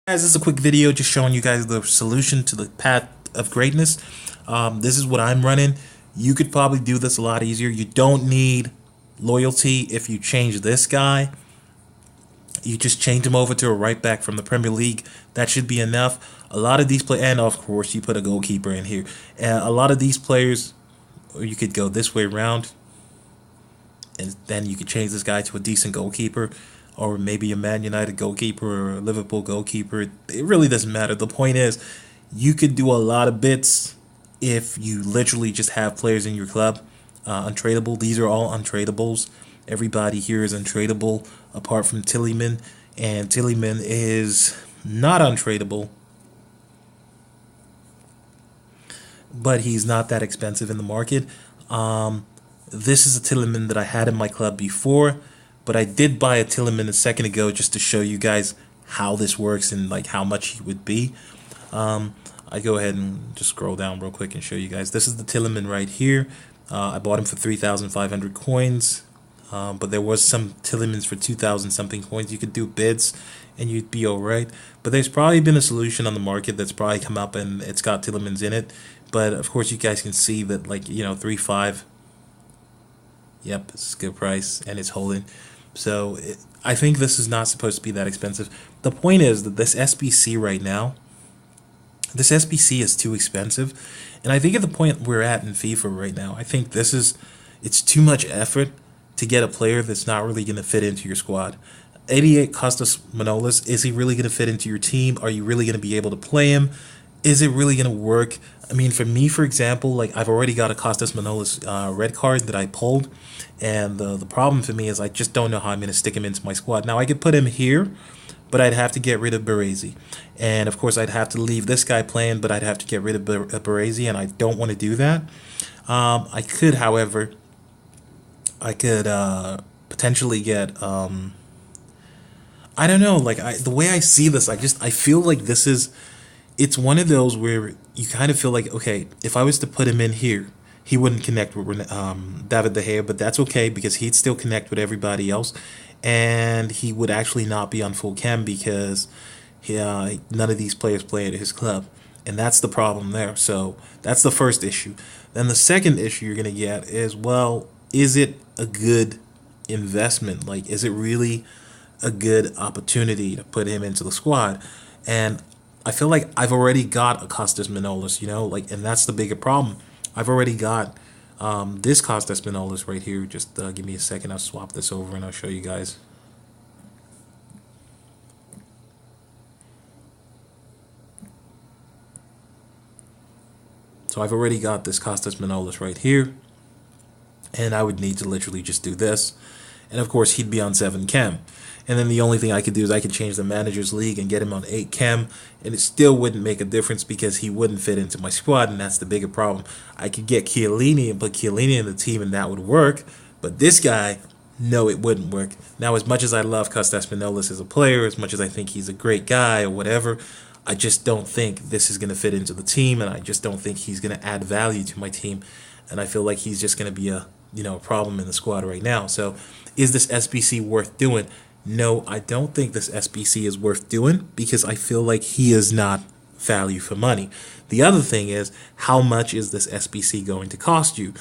Guys, this is a quick video just showing you guys the solution to the path of greatness. This is what I'm running. You could probably do this a lot easier. You don't need loyalty if you change this guy. You just change him over to a right back from the Premier League. That should be enough. A lot of these players, and of course you put a goalkeeper in here. A lot of these players, or you could go this way around, and then you could change this guy to a decent goalkeeper, or maybe a Man United goalkeeper or a Liverpool goalkeeper. It really doesn't matter. The point is, you could do a lot of bits if you literally just have players in your club untradeable. These are all untradables. Everybody here is untradeable apart from Tillman, and Tillman is not untradeable, but he's not that expensive in the market. This is a Tillman that I had in my club before, but I did buy a Tillman a second ago just to show you guys how this works and like how much he would be. I go ahead and just scroll down real quick and show you guys. This is the Tillman right here. I bought him for 3,500 coins, but there was some Tillemans for 2,000 something coins. You could do bids and you'd be alright. But there's probably been a solution on the market that's probably come up and it's got Tillemans in it. But of course you guys can see that, like, 3.5. Yep, it's a good price and it's holding. So I think this is not supposed to be that expensive. The point is that this SBC right now, this SBC is too expensive. And I think at the point we're at in FIFA right now, I think it's too much effort to get a player that's not really going to fit into your squad. 88 Kostas Manolas, is he really going to fit into your team? Are you really going to be able to play him? Is it really going to work? I mean, for me, for example, like, I've already got a Kostas Manolas red card that I pulled, and the problem for me is I just don't know how I'm going to stick him into my squad. Now, I could put him here, but I'd have to get rid of Baresi. And, of course, I'd have to leave this guy playing, but I'd have to get rid of Baresi, and I don't want to do that. I could, however, potentially get... I don't know, like, the way I see this, I feel like this is... It's one of those where you kind of feel like, okay, if I was to put him in here, he wouldn't connect with David De Gea, but that's okay because he'd still connect with everybody else, and he would actually not be on full chem because none of these players play at his club, and that's the problem there. So that's the first issue. Then the second issue you're going to get is, well, is it a good investment? Like, is it really a good opportunity to put him into the squad? And I feel like I've already got a Kostas Manolas, and that's the bigger problem. I've already got this Kostas Manolas right here. Just give me a second. I'll swap this over and I'll show you guys. So I've already got this Kostas Manolas right here, and I would need to literally just do this. And of course, he'd be on 7 chem. And then the only thing I could do is I could change the manager's league and get him on 8 chem, and it still wouldn't make a difference because he wouldn't fit into my squad, and that's the bigger problem. I could get Chiellini and put Chiellini in the team, and that would work. But this guy, no, it wouldn't work. Now, as much as I love Kostas Manolas as a player, as much as I think he's a great guy or whatever, I just don't think this is going to fit into the team, and I just don't think he's going to add value to my team. And I feel like he's just going to be a problem in the squad right now. So is this SBC worth doing? No, I don't think this SBC is worth doing because I feel like he is not value for money. The other thing is, how much is this SBC going to cost you?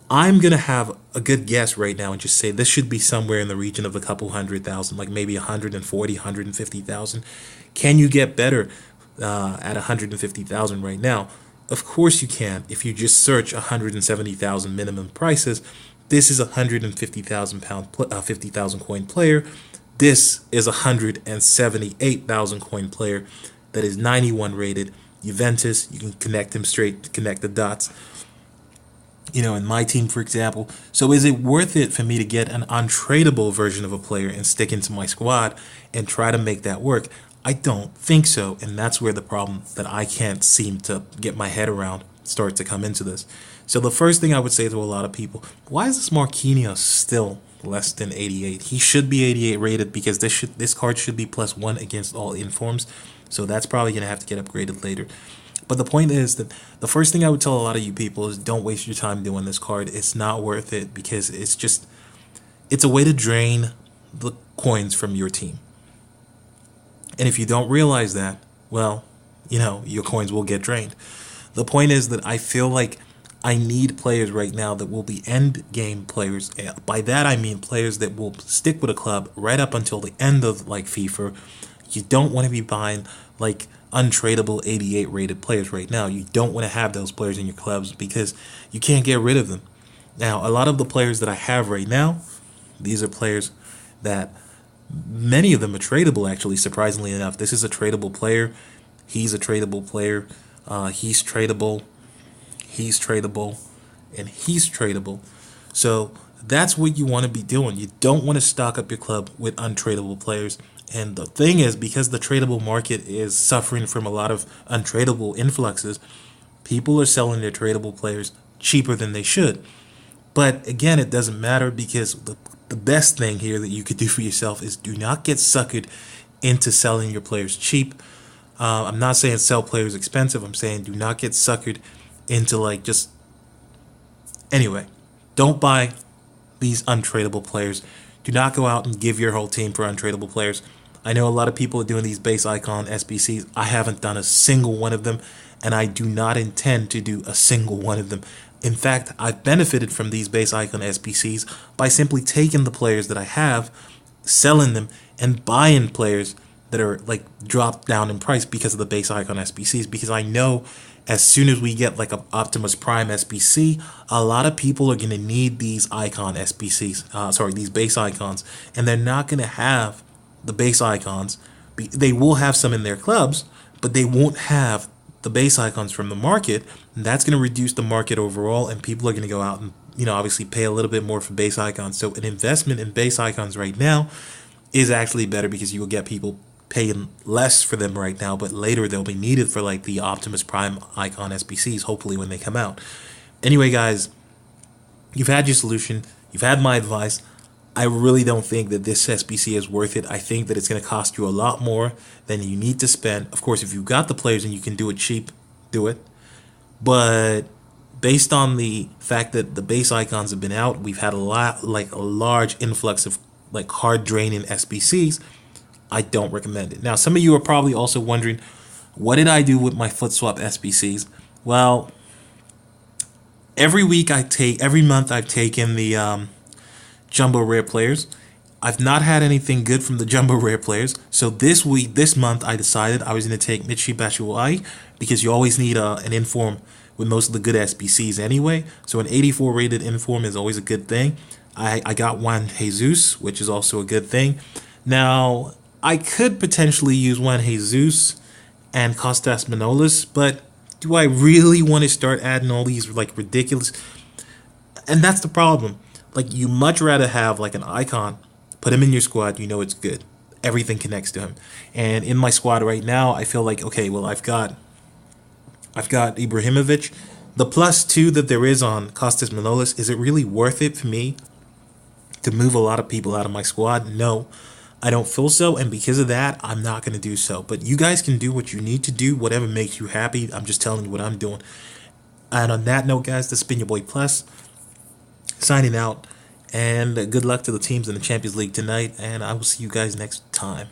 I'm going to have a good guess right now and just say this should be somewhere in the region of a couple 100,000, like maybe 140, 150,000. Can you get better at 150,000 right now? Of course you can. If you just search 170,000 minimum prices, this is a 150,000 pound, 50,000 coin player. This is a 178,000 coin player that is 91 rated. Juventus, you can connect him straight, connect the dots. In my team, for example. So is it worth it for me to get an untradeable version of a player and stick into my squad and try to make that work? I don't think so, and that's where the problem that I can't seem to get my head around starts to come into this. So the first thing I would say to a lot of people, why is this Marquinhos still less than 88? He should be 88 rated because this card should be +1 against all informs, so that's probably going to have to get upgraded later. But the point is that the first thing I would tell a lot of you people is don't waste your time doing this card. It's not worth it because it's a way to drain the coins from your team. And if you don't realize that, well, your coins will get drained. The point is that I feel like I need players right now that will be end game players. By that I mean players that will stick with a club right up until the end of like FIFA. You don't want to be buying like untradeable 88 rated players right now. You don't want to have those players in your clubs because you can't get rid of them. Now, a lot of the players that I have right now, these are players that many of them are tradable, actually, surprisingly enough. This is a tradable player. He's a tradable player. He's tradable. He's tradable. And he's tradable. So that's what you want to be doing. You don't want to stock up your club with untradeable players. And the thing is, because the tradable market is suffering from a lot of untradeable influxes, people are selling their tradable players cheaper than they should. But again, it doesn't matter because the best thing here that you could do for yourself is do not get suckered into selling your players cheap. I'm not saying sell players expensive. I'm saying do not get suckered into anyway, don't buy these untradeable players. Do not go out and give your whole team for untradeable players. I know a lot of people are doing these base icon SBCs. I haven't done a single one of them, and I do not intend to do a single one of them. In fact, I've benefited from these base icon SBCs by simply taking the players that I have, selling them, and buying players that are like dropped down in price because of the base icon SBCs. Because I know as soon as we get like an Optimus Prime SBC, a lot of people are going to need these icon SBCs, these base icons, and they're not going to have the base icons. They will have some in their clubs, but they won't have the base icons from the market, and that's going to reduce the market overall, and people are going to go out and obviously pay a little bit more for base icons. So an investment in base icons right now is actually better because you will get people paying less for them right now, but later they'll be needed for like the Optimus Prime icon SBCs, hopefully when they come out. Anyway, guys, you've had your solution. You've had my advice. I really don't think that this SBC is worth it. I think that it's going to cost you a lot more than you need to spend. Of course, if you've got the players and you can do it cheap, do it. But based on the fact that the base icons have been out, we've had a large influx of like hard draining SBCs. I don't recommend it. Now, some of you are probably also wondering, what did I do with my foot swap SBCs? Well, every month I've taken the jumbo rare players. I've not had anything good from the jumbo rare players. So this month, I decided I was going to take Michy Batshuayi because you always need an inform with most of the good SBCs anyway. So an 84 rated inform is always a good thing. I got Juan Jesus, which is also a good thing. Now, I could potentially use Juan Jesus and Kostas Manolas, but do I really want to start adding all these like ridiculous? And that's the problem. Like, you much rather have like an icon, put him in your squad, you know it's good. Everything connects to him. And in my squad right now, I feel like, okay, well, I've got Ibrahimovic. The +2 that there is on Kostas Manolas, is it really worth it for me to move a lot of people out of my squad? No, I don't feel so, and because of that, I'm not going to do so. But you guys can do what you need to do, whatever makes you happy. I'm just telling you what I'm doing. And on that note, guys, this has been your boy Plus, signing out, and good luck to the teams in the Champions League tonight, and I will see you guys next time.